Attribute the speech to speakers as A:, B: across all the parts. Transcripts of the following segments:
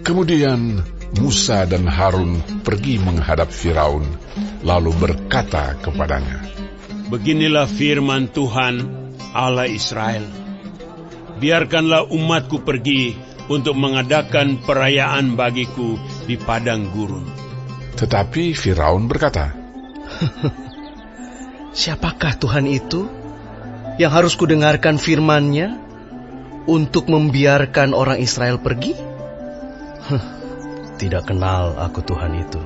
A: Kemudian Musa dan Harun pergi menghadap Firaun, lalu berkata kepadanya,
B: "Beginilah firman Tuhan Allah Israel. Biarkanlah umatku pergi untuk mengadakan perayaan bagiku di padang gurun."
A: Tetapi Firaun berkata,
C: "Siapakah Tuhan itu yang harus kudengarkan firman-Nya untuk membiarkan orang Israel pergi? Tidak kenal aku Tuhan itu,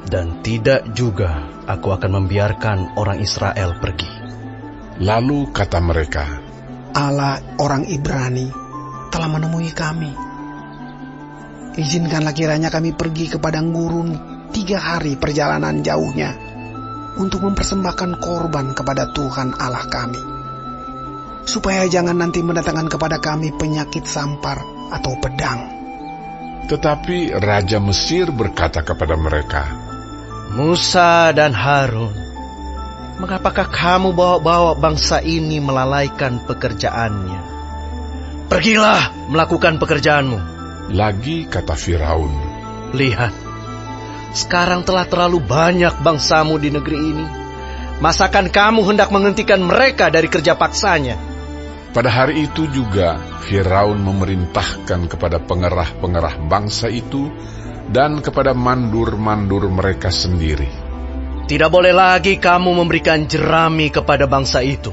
C: dan tidak juga aku akan membiarkan orang Israel pergi."
A: Lalu kata mereka,
D: Allah orang Ibrani telah menemui kami. Izinkanlah kiranya kami pergi ke padang gurun 3 hari perjalanan jauhnya untuk mempersembahkan korban kepada Tuhan Allah kami, supaya jangan nanti mendatangkan kepada kami penyakit sampar atau pedang.
A: Tetapi Raja Mesir berkata kepada mereka,
C: "Musa dan Harun, mengapakah kamu bawa-bawa bangsa ini melalaikan pekerjaannya? Pergilah melakukan pekerjaanmu."
A: Lagi kata Firaun,
C: "Lihat, sekarang telah terlalu banyak bangsamu di negeri ini. Masakan kamu hendak menghentikan mereka dari kerja paksanya?"
A: Pada hari itu juga Firaun memerintahkan kepada pengerah-pengerah bangsa itu dan kepada mandur-mandur mereka sendiri,
C: "Tidak boleh lagi kamu memberikan jerami kepada bangsa itu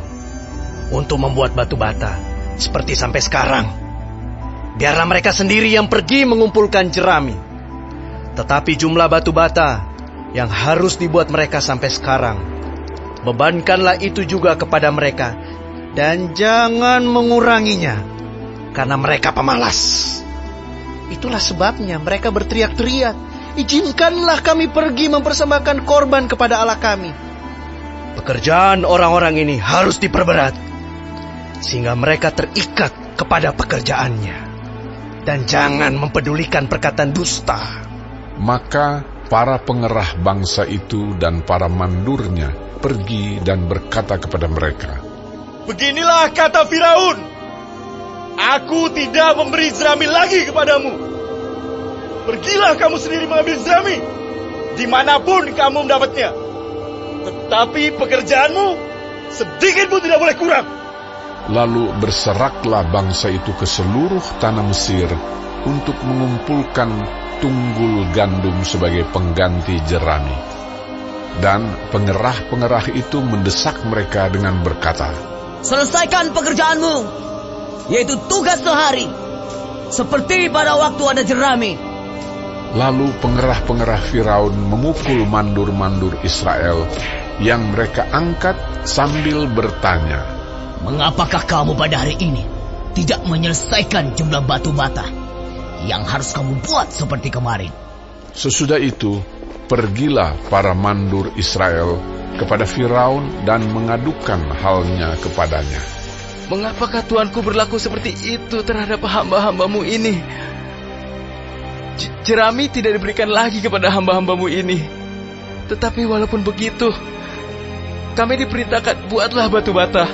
C: untuk membuat batu bata seperti sampai sekarang. Biarlah mereka sendiri yang pergi mengumpulkan jerami. Tetapi jumlah batu bata yang harus dibuat mereka sampai sekarang, bebankanlah itu juga kepada mereka, dan jangan menguranginya, karena mereka pemalas. Itulah sebabnya mereka berteriak-teriak, 'Izinkanlah kami pergi mempersembahkan korban kepada Allah kami.' Pekerjaan orang-orang ini harus diperberat, sehingga mereka terikat kepada pekerjaannya, dan jangan mempedulikan perkataan dusta."
A: Maka para pengerah bangsa itu dan para mandurnya pergi dan berkata kepada mereka,
E: "Beginilah kata Firaun, aku tidak memberi jerami lagi kepadamu. Pergilah kamu sendiri mengambil jerami, dimanapun kamu mendapatnya. Tetapi pekerjaanmu sedikit pun tidak boleh kurang."
A: Lalu berseraklah bangsa itu ke seluruh tanah Mesir untuk mengumpulkan tunggul gandum sebagai pengganti jerami. Dan pengerah-pengerah itu mendesak mereka dengan berkata,
F: "Selesaikan pekerjaanmu, yaitu tugas sehari, seperti pada waktu ada jerami."
A: Lalu pengerah-pengerah Firaun memukul mandur-mandur Israel yang mereka angkat sambil bertanya,
F: "Mengapakah kamu pada hari ini tidak menyelesaikan jumlah batu bata yang harus kamu buat seperti kemarin?"
A: Sesudah itu, pergilah para mandur Israel kepada Firaun dan mengadukan halnya kepadanya.
G: "Mengapakah Tuanku berlaku seperti itu terhadap hamba-hambamu ini? Jerami tidak diberikan lagi kepada hamba-hambamu ini. Tetapi walaupun begitu, kami diperintahkan buatlah batu bata.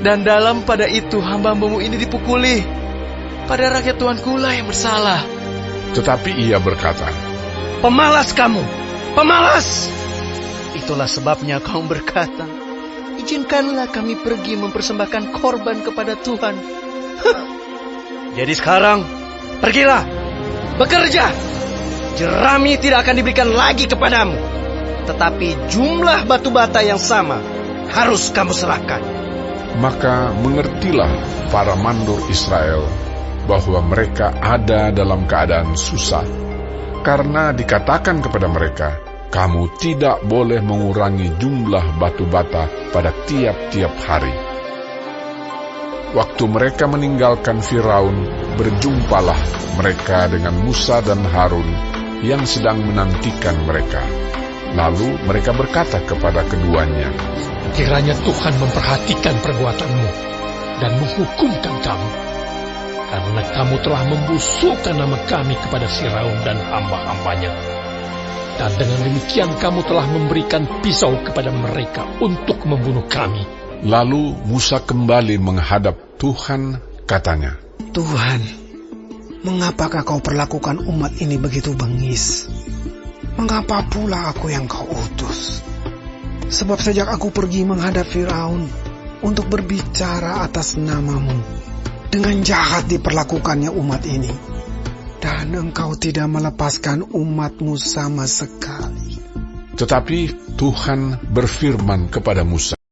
G: Dan dalam pada itu hamba-hambamu ini dipukuli. Pada rakyat Tuanku lah yang bersalah."
A: Tetapi ia berkata,
C: "Pemalas kamu, pemalas! Itulah sebabnya kamu berkata, 'Izinkanlah kami pergi mempersembahkan korban kepada Tuhan.' Jadi sekarang, pergilah, bekerja. Jerami tidak akan diberikan lagi kepadamu, tetapi jumlah batu bata yang sama harus kamu serahkan."
A: Maka mengertilah para mandur Israel bahwa mereka ada dalam keadaan susah, karena dikatakan kepada mereka, "Kamu tidak boleh mengurangi jumlah batu bata pada tiap-tiap hari." Waktu mereka meninggalkan Firaun, berjumpalah mereka dengan Musa dan Harun yang sedang menantikan mereka. Lalu mereka berkata kepada keduanya,
H: "Kiranya Tuhan memperhatikan perbuatanmu dan menghukumkan kamu, karena kamu telah membusukkan nama kami kepada Firaun dan hamba-hambanya. Dan dengan demikian kamu telah memberikan pisau kepada mereka untuk membunuh kami."
A: Lalu Musa kembali menghadap Tuhan, katanya,
D: Tuhan, Mengapakah kau perlakukan umat ini begitu bengis? Mengapa pula aku yang kau utus? Sebab sejak aku pergi menghadap Firaun untuk berbicara atas namamu, dengan jahat diperlakukannya umat ini, dan engkau tidak melepaskan umatmu sama sekali.
A: Tetapi Tuhan berfirman kepada Musa,